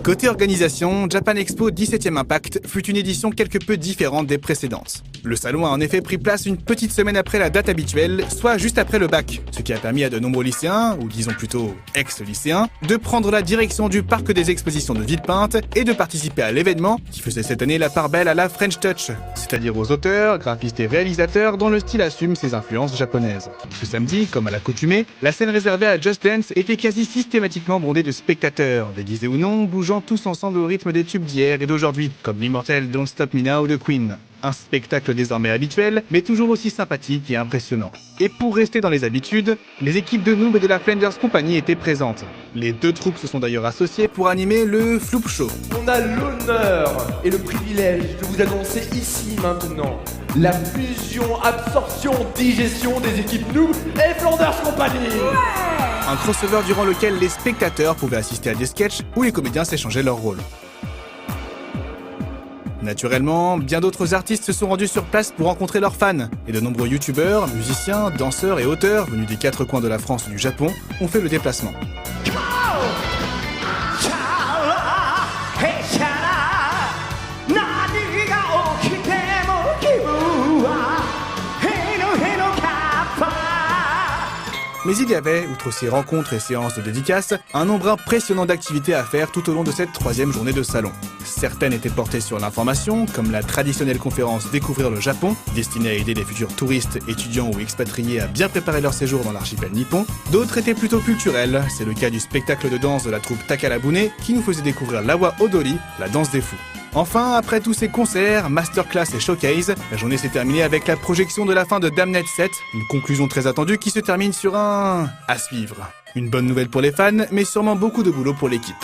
Côté organisation, Japan Expo 17e Impact fut une édition quelque peu différente des précédentes. Le salon a en effet pris place une petite semaine après la date habituelle, soit juste après le bac, ce qui a permis à de nombreux lycéens, ou disons plutôt ex-lycéens, de prendre la direction du parc des expositions de Villepinte et de participer à l'événement qui faisait cette année la part belle à la French Touch, c'est-à-dire aux auteurs, graphistes et réalisateurs dont le style assume ses influences japonaises. Ce samedi, comme à l'accoutumée, la scène réservée à Just Dance était quasi systématiquement bondée de spectateurs, déguisés ou non, bougeant tous ensemble au rythme des tubes d'hier et d'aujourd'hui, comme l'immortel Don't Stop Me Now de Queen. Un spectacle désormais habituel, mais toujours aussi sympathique et impressionnant. Et pour rester dans les habitudes, les équipes de Noob et de la Flanders Company étaient présentes. Les deux troupes se sont d'ailleurs associées pour animer le Floop Show. On a l'honneur et le privilège de vous annoncer ici maintenant la fusion, absorption, digestion des équipes Noob et Flanders Company. Un crossover durant lequel les spectateurs pouvaient assister à des sketchs où les comédiens s'échangeaient leurs rôles. Naturellement, bien d'autres artistes se sont rendus sur place pour rencontrer leurs fans, et de nombreux youtubeurs, musiciens, danseurs et auteurs venus des quatre coins de la France ou du Japon ont fait le déplacement. Mais il y avait, outre ces rencontres et séances de dédicaces, un nombre impressionnant d'activités à faire tout au long de cette troisième journée de salon. Certaines étaient portées sur l'information, comme la traditionnelle conférence Découvrir le Japon, destinée à aider les futurs touristes, étudiants ou expatriés à bien préparer leur séjour dans l'archipel nippon. D'autres étaient plutôt culturelles, c'est le cas du spectacle de danse de la troupe Takalabune, qui nous faisait découvrir l'Awa Odori, la danse des fous. Enfin, après tous ces concerts, masterclass et showcase, la journée s'est terminée avec la projection de la fin de Damned 7, une conclusion très attendue qui se termine sur un... à suivre. Une bonne nouvelle pour les fans, mais sûrement beaucoup de boulot pour l'équipe.